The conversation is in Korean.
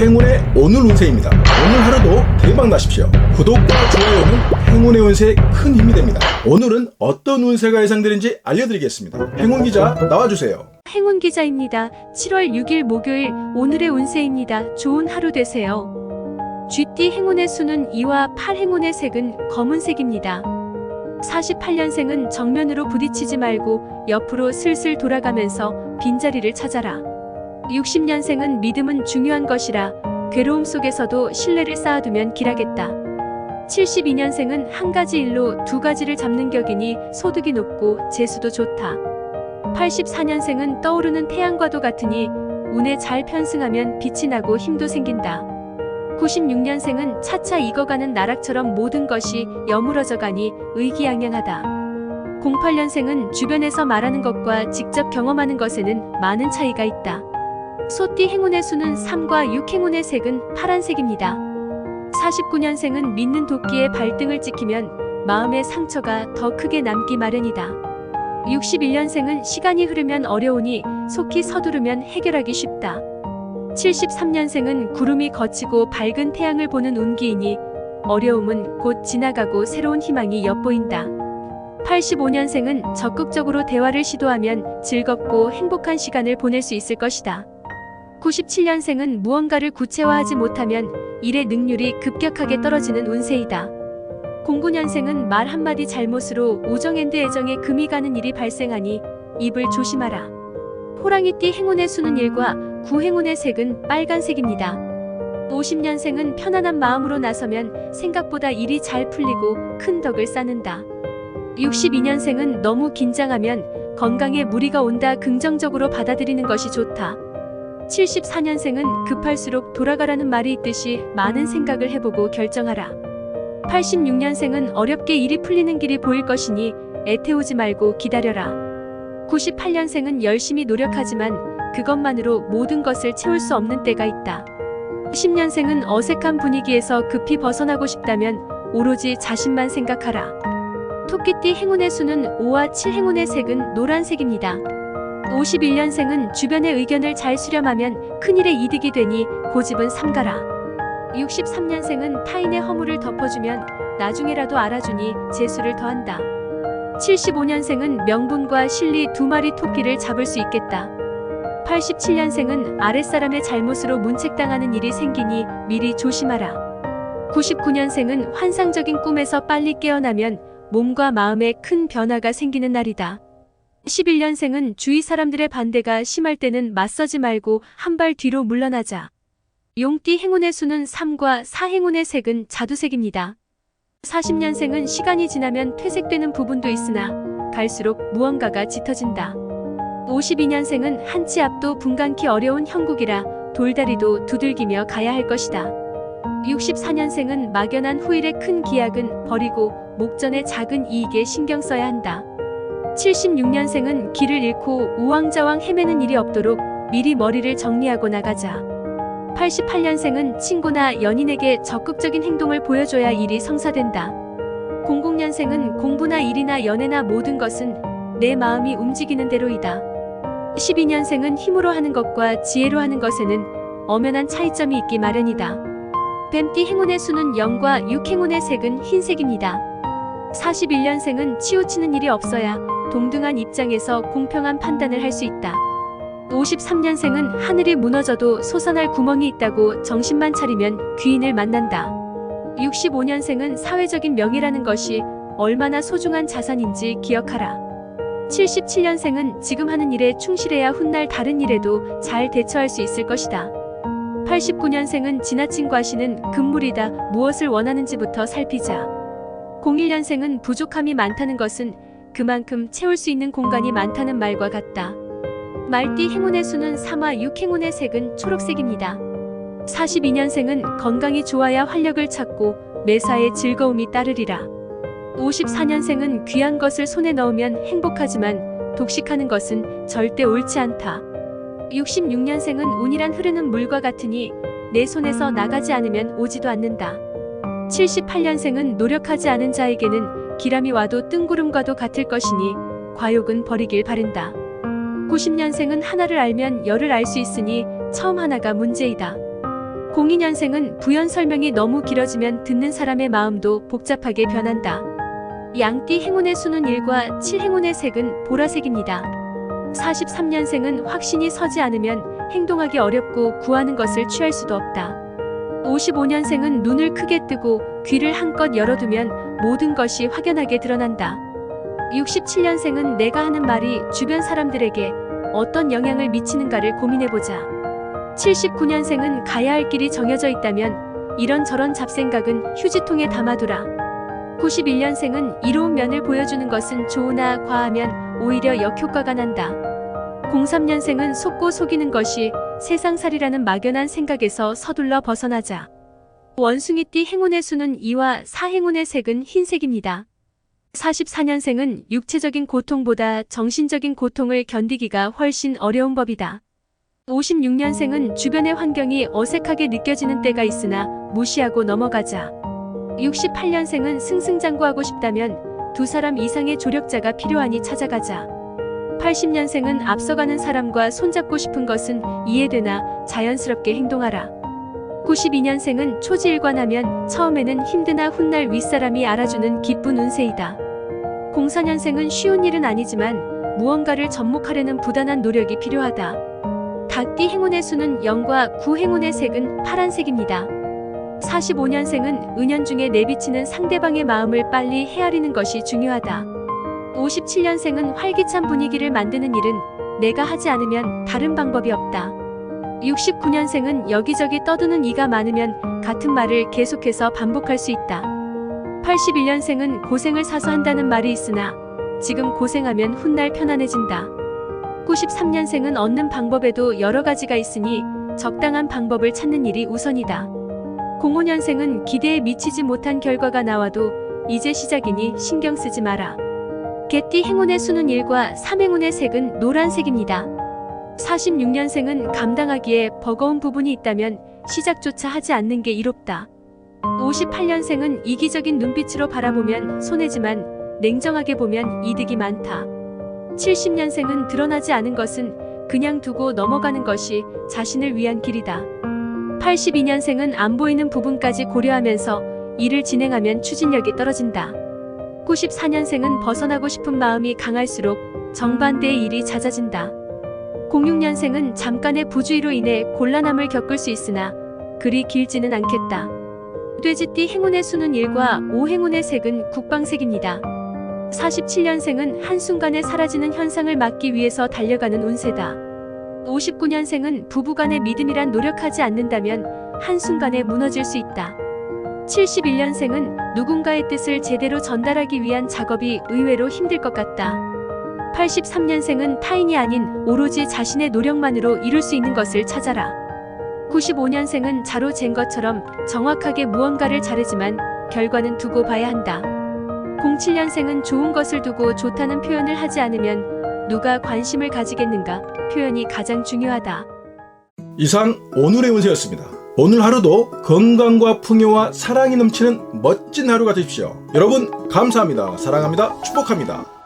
행운의 오늘 운세입니다. 오늘 하루도 대박 나십시오. 구독과 좋아요는 행운의 운세에 큰 힘이 됩니다. 오늘은 어떤 운세가 예상되는지 알려드리겠습니다. 행운 기자 나와주세요. 행운 기자입니다. 7월 6일 목요일 오늘의 운세입니다. 좋은 하루 되세요. 쥐띠 행운의 수는 2와 8, 행운의 색은 검은색입니다. 48년생은 정면으로 부딪히지 말고 옆으로 슬슬 돌아가면서 빈자리를 찾아라. 60년생은 믿음은 중요한 것이라 괴로움 속에서도 신뢰를 쌓아두면 길하겠다. 72년생은 한 가지 일로 두 가지를 잡는 격이니 소득이 높고 재수도 좋다. 84년생은 떠오르는 태양과도 같으니 운에 잘 편승하면 빛이 나고 힘도 생긴다. 96년생은 차차 익어가는 나락처럼 모든 것이 여물어져 가니 의기양양하다. 08년생은 주변에서 말하는 것과 직접 경험하는 것에는 많은 차이가 있다. 소띠 행운의 수는 3과 6, 행운의 색은 파란색입니다. 49년생은 믿는 도끼에 발등을 찍히면 마음의 상처가 더 크게 남기 마련이다. 61년생은 시간이 흐르면 어려우니 속히 서두르면 해결하기 쉽다. 73년생은 구름이 걷히고 밝은 태양을 보는 운기이니 어려움은 곧 지나가고 새로운 희망이 엿보인다. 85년생은 적극적으로 대화를 시도하면 즐겁고 행복한 시간을 보낼 수 있을 것이다. 97년생은 무언가를 구체화하지 못하면 일의 능률이 급격하게 떨어지는 운세이다. 09년생은 말 한마디 잘못으로 우정앤드 애정에 금이 가는 일이 발생하니 입을 조심하라. 호랑이띠 행운의 수는 1과 9, 행운의 색은 빨간색입니다. 50년생은 편안한 마음으로 나서면 생각보다 일이 잘 풀리고 큰 덕을 쌓는다. 62년생은 너무 긴장하면 건강에 무리가 온다. 긍정적으로 받아들이는 것이 좋다. 74년생은 급할수록 돌아가라는 말이 있듯이 많은 생각을 해보고 결정하라. 86년생은 어렵게 일이 풀리는 길이 보일 것이니 애태우지 말고 기다려라. 98년생은 열심히 노력하지만 그것만으로 모든 것을 채울 수 없는 때가 있다. 10년생은 어색한 분위기에서 급히 벗어나고 싶다면 오로지 자신만 생각하라. 토끼띠 행운의 수는 5와 7, 행운의 색은 노란색입니다. 51년생은 주변의 의견을 잘 수렴하면 큰일에 이득이 되니 고집은 삼가라. 63년생은 타인의 허물을 덮어주면 나중에라도 알아주니 재수를 더한다. 75년생은 명분과 실리 두 마리 토끼를 잡을 수 있겠다. 87년생은 아랫사람의 잘못으로 문책당하는 일이 생기니 미리 조심하라. 99년생은 환상적인 꿈에서 빨리 깨어나면 몸과 마음에 큰 변화가 생기는 날이다. 11년생은 주위 사람들의 반대가 심할 때는 맞서지 말고 한 발 뒤로 물러나자. 용띠 행운의 수는 3과 4, 행운의 색은 자두색입니다. 40년생은 시간이 지나면 퇴색되는 부분도 있으나 갈수록 무언가가 짙어진다. 52년생은 한치 앞도 분간키 어려운 형국이라 돌다리도 두들기며 가야 할 것이다. 64년생은 막연한 후일의 큰 기약은 버리고 목전의 작은 이익에 신경 써야 한다. 76년생은 길을 잃고 우왕좌왕 헤매는 일이 없도록 미리 머리를 정리하고 나가자. 88년생은 친구나 연인에게 적극적인 행동을 보여줘야 일이 성사된다. 00년생은 공부나 일이나 연애나 모든 것은 내 마음이 움직이는 대로이다. 12년생은 힘으로 하는 것과 지혜로 하는 것에는 엄연한 차이점이 있기 마련이다. 뱀띠 행운의 수는 0과 6, 행운의 색은 흰색입니다. 41년생은 치우치는 일이 없어야 동등한 입장에서 공평한 판단을 할 수 있다. 53년생은 하늘이 무너져도 솟아날 구멍이 있다고 정신만 차리면 귀인을 만난다. 65년생은 사회적인 명예라는 것이 얼마나 소중한 자산인지 기억하라. 77년생은 지금 하는 일에 충실해야 훗날 다른 일에도 잘 대처할 수 있을 것이다. 89년생은 지나친 과시는 금물이다. 무엇을 원하는지부터 살피자. 01년생은 부족함이 많다는 것은 그만큼 채울 수 있는 공간이 많다는 말과 같다. 말띠 행운의 수는 3와 6, 행운의 색은 초록색입니다. 42년생은 건강이 좋아야 활력을 찾고 매사에 즐거움이 따르리라. 54년생은 귀한 것을 손에 넣으면 행복하지만 독식하는 것은 절대 옳지 않다. 66년생은 운이란 흐르는 물과 같으니 내 손에서 나가지 않으면 오지도 않는다. 78년생은 노력하지 않은 자에게는 기람이 와도 뜬구름과도 같을 것이니 과욕은 버리길 바른다. 90년생은 하나를 알면 열을 알 수 있으니 처음 하나가 문제이다. 02년생은 부연 설명이 너무 길어지면 듣는 사람의 마음도 복잡하게 변한다. 양띠 행운의 수는 1과 7 행운의 색은 보라색입니다. 43년생은 확신이 서지 않으면 행동하기 어렵고 구하는 것을 취할 수도 없다. 55년생은 눈을 크게 뜨고 귀를 한껏 열어두면 모든 것이 확연하게 드러난다. 67년생은 내가 하는 말이 주변 사람들에게 어떤 영향을 미치는가를 고민해보자. 79년생은 가야 할 길이 정해져 있다면 이런저런 잡생각은 휴지통에 담아두라. 91년생은 이로운 면을 보여주는 것은 좋으나 과하면 오히려 역효과가 난다. 03년생은 속고 속이는 것이 세상살이라는 막연한 생각에서 서둘러 벗어나자. 원숭이띠 행운의 수는 2와 4 행운의 색은 흰색입니다. 44년생은 육체적인 고통보다 정신적인 고통을 견디기가 훨씬 어려운 법이다. 56년생은 주변의 환경이 어색하게 느껴지는 때가 있으나 무시하고 넘어가자. 68년생은 승승장구하고 싶다면 2사람 이상의 조력자가 필요하니 찾아가자. 80년생은 앞서가는 사람과 손잡고 싶은 것은 이해되나 자연스럽게 행동하라. 92년생은 초지일관하면 처음에는 힘드나 훗날 윗사람이 알아주는 기쁜 운세이다. 04년생은 쉬운 일은 아니지만 무언가를 접목하려는 부단한 노력이 필요하다. 닭띠 행운의 수는 0과 9 행운의 색은 파란색입니다. 45년생은 은연중에 내비치는 상대방의 마음을 빨리 헤아리는 것이 중요하다. 57년생은 활기찬 분위기를 만드는 일은 내가 하지 않으면 다른 방법이 없다. 69년생은 여기저기 떠드는 이가 많으면 같은 말을 계속해서 반복할 수 있다. 81년생은 고생을 사서 한다는 말이 있으나 지금 고생하면 훗날 편안해진다. 93년생은 얻는 방법에도 여러 가지가 있으니 적당한 방법을 찾는 일이 우선이다. 05년생은 기대에 미치지 못한 결과가 나와도 이제 시작이니 신경 쓰지 마라. 개띠 행운의 수는 1과 3 행운의 색은 노란색입니다. 46년생은 감당하기에 버거운 부분이 있다면 시작조차 하지 않는 게 이롭다. 58년생은 이기적인 눈빛으로 바라보면 손해지만 냉정하게 보면 이득이 많다. 70년생은 드러나지 않은 것은 그냥 두고 넘어가는 것이 자신을 위한 길이다. 82년생은 안 보이는 부분까지 고려하면서 일을 진행하면 추진력이 떨어진다. 94년생은 벗어나고 싶은 마음이 강할수록 정반대의 일이 잦아진다. 06년생은 잠깐의 부주의로 인해 곤란함을 겪을 수 있으나 그리 길지는 않겠다. 돼지띠 행운의 수는 1과 5 행운의 색은 국방색입니다. 47년생은 한순간에 사라지는 현상을 막기 위해서 달려가는 운세다. 59년생은 부부간의 믿음이란 노력하지 않는다면 한순간에 무너질 수 있다. 71년생은 누군가의 뜻을 제대로 전달하기 위한 작업이 의외로 힘들 것 같다. 83년생은 타인이 아닌 오로지 자신의 노력만으로 이룰 수 있는 것을 찾아라. 95년생은 자로 잰 것처럼 정확하게 무언가를 자르지만 결과는 두고 봐야 한다. 07년생은 좋은 것을 두고 좋다는 표현을 하지 않으면 누가 관심을 가지겠는가 표현이 가장 중요하다. 이상 오늘의 운세였습니다. 오늘 하루도 건강과 풍요와 사랑이 넘치는 멋진 하루가 되십시오. 여러분 감사합니다. 사랑합니다. 축복합니다.